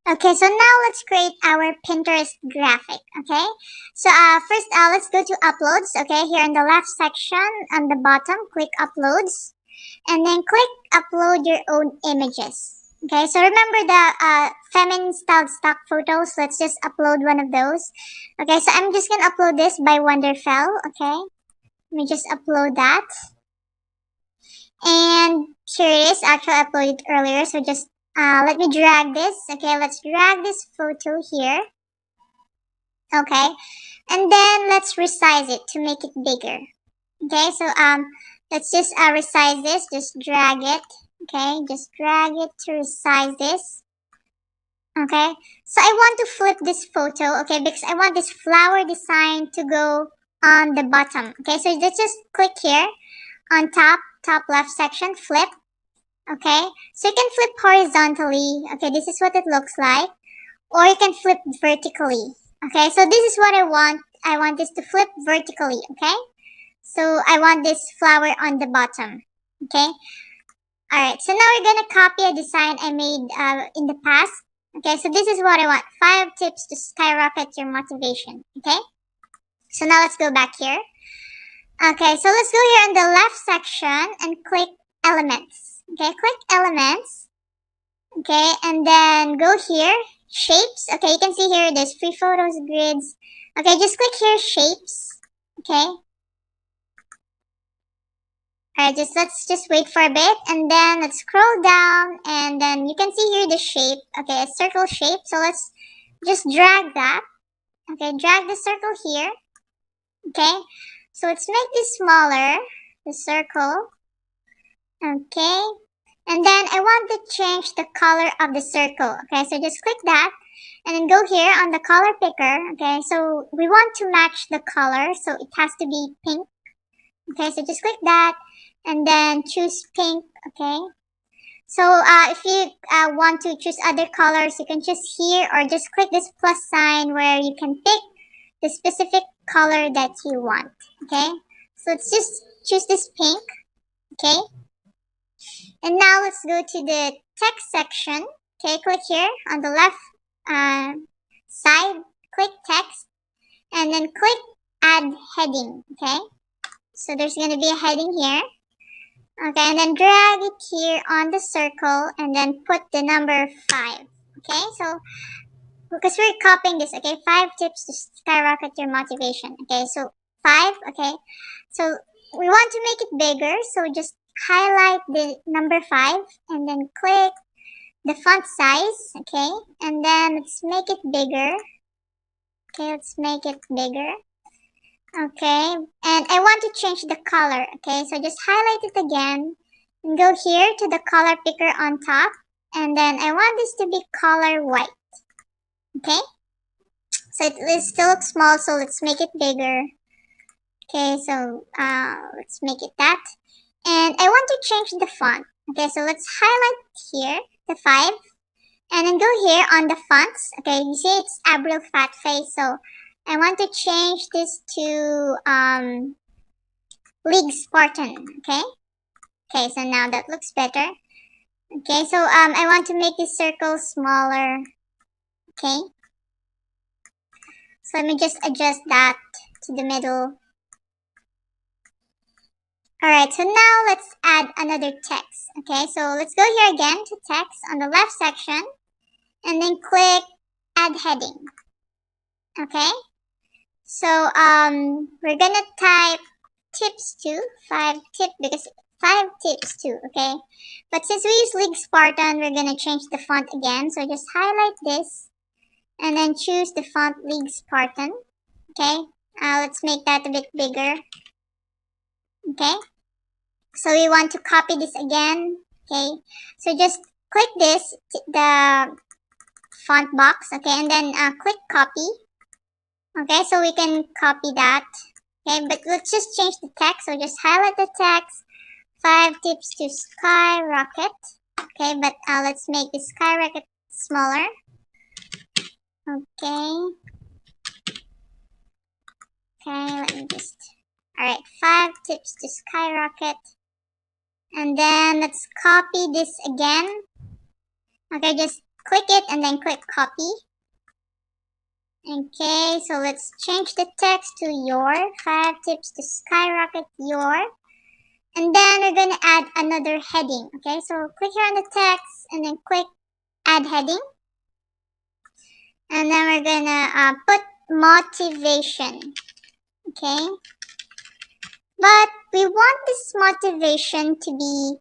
Okay, so now let's create our Pinterest graphic, okay? So first, let's go to uploads, okay? Here in the left section, on the bottom, click uploads, and then click upload your own images. Okay, so remember the feminine styled stock photos. Let's just upload one of those. Okay, so I'm just gonna upload this by Wonderfell, okay? Let me just upload that. And here it is, actually I uploaded earlier, so just let me drag this. Okay, let's drag this photo here. Okay, and then let's resize it to make it bigger. Okay, so let's just resize this. Just drag it. Okay, just drag it to resize this. Okay, so I want to flip this photo. Okay, because I want this flower design to go on the bottom. Okay, so let's just click here on top left section, flip. Okay, so you can flip horizontally. Okay, this is what it looks like. Or you can flip vertically. Okay, so this is what I want. I want this to flip vertically, okay? So I want this flower on the bottom, okay? Alright, so now we're gonna copy a design I made in the past. Okay, so this is what I want. 5 tips to skyrocket your motivation, okay? So now let's go back here. Okay, so let's go here in the left section and click elements. Okay, click elements. Okay, and then go here, shapes. Okay, you can see here there's free photos, grids. Okay, just click here, shapes. Okay. Alright, let's just wait for a bit, and then let's scroll down, and then you can see here the shape. Okay, a circle shape. So let's just drag that. Okay, drag the circle here. Okay, so let's make this smaller, the circle. Okay, and then I want to change the color of the circle. Okay, so just click that and then go here on the color picker. Okay, so we want to match the color, so it has to be pink. Okay, so just click that and then choose pink. Okay, so if you want to choose other colors, you can choose here or just click this plus sign where you can pick the specific color that you want. Okay, so let's just choose this pink. Okay, and now let's go to the text section. Okay, click here on the left side, click text, and then click add heading. Okay, so there's going to be a heading here. Okay, and then drag it here on the circle and then put the number 5. Okay, so because we're copying this, okay, 5 tips to skyrocket your motivation. Okay, so 5. Okay, so we want to make it bigger, so just highlight the number 5 and then click the font size. Okay, and then let's make it bigger. Okay, let's make it bigger. Okay, and I want to change the color. Okay, so just highlight it again and go here to the color picker on top, and then I want this to be color white. Okay, so it still looks small, so let's make it bigger. Okay, so let's make it that. And I want to change the font. Okay, so let's highlight here the 5 and then go here on the fonts. Okay, you see it's Abril Fat Face, so I want to change this to League Spartan. Okay, okay, so now that looks better. Okay, so I want to make this circle smaller. Okay, so let me just adjust that to the middle. Alright, so now let's add another text. Okay, so let's go here again to text on the left section and then click add heading. Okay, so we're gonna type tips 2, 5 tip, because 5 tips 2. Okay, but since we use League Spartan, we're gonna change the font again, so just highlight this and then choose the font League Spartan. Okay, let's make that a bit bigger. Okay, so we want to copy this again. Okay, so just click this, the font box. Okay, and then click copy. Okay, so we can copy that. Okay, but let's just change the text. So just highlight the text, 5 tips to skyrocket. Okay, but let's make the skyrocket smaller. Okay. Okay, let me just... Alright, 5 tips to skyrocket. And then let's copy this again. Okay, just click it and then click copy. Okay, so let's change the text to your 5 tips to skyrocket your. And then we're going to add another heading. Okay, so click here on the text and then click add heading. And then we're going to put motivation. Okay, but we want this motivation to be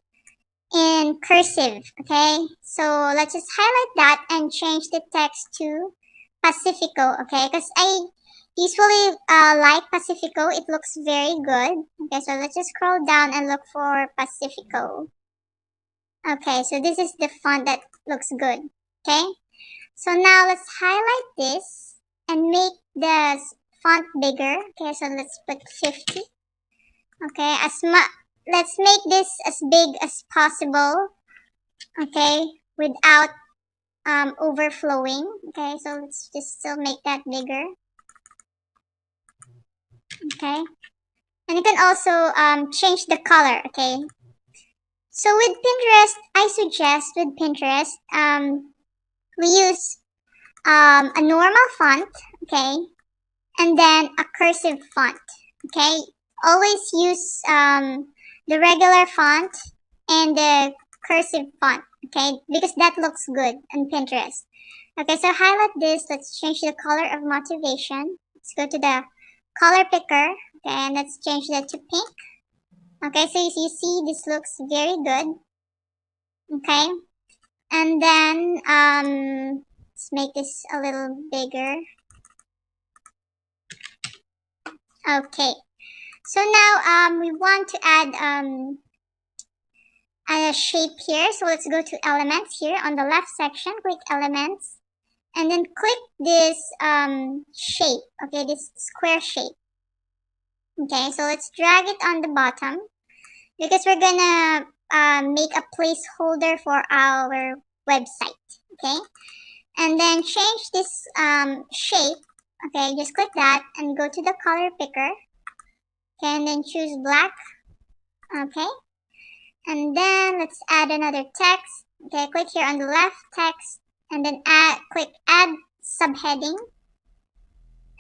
in cursive. Okay, so let's just highlight that and change the text to Pacifico. Okay, because I usually like Pacifico. It looks very good. Okay, so let's just scroll down and look for Pacifico. Okay, so this is the font that looks good. Okay, so now let's highlight this and make the font bigger. Okay, so let's put 50. Okay, let's make this as big as possible. Okay, without overflowing. Okay, so let's just still make that bigger. Okay, and you can also change the color. Okay, so with Pinterest, I suggest with Pinterest we use a normal font. Okay, and then a cursive font. Okay, always use the regular font and the cursive font. Okay, because that looks good on Pinterest. Okay, so highlight this. Let's change the color of motivation. Let's go to the color picker. Okay, and let's change that to pink. Okay, so you see this looks very good. Okay, and then let's make this a little bigger. Okay, so now we want to add a shape here. So let's go to elements here on the left section. Click elements. And then click this shape, okay, this square shape. Okay, so let's drag it on the bottom because we're gonna make a placeholder for our website. Okay, and then change this shape. Okay, just click that and go to the color picker. Okay, and then choose black. Okay, and then let's add another text. Okay, click here on the left text. And then click add subheading.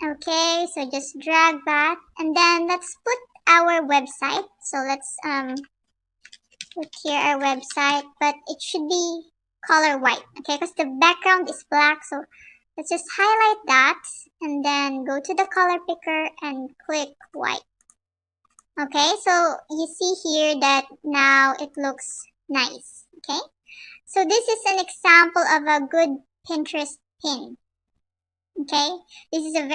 Okay, so just drag that and then let's put our website. So let's put here our website, but it should be color white. Okay, because the background is black. So let's just highlight that and then go to the color picker and click white. Okay, so you see here that now it looks nice. Okay. So this is an example of a good Pinterest pin. Okay, this is a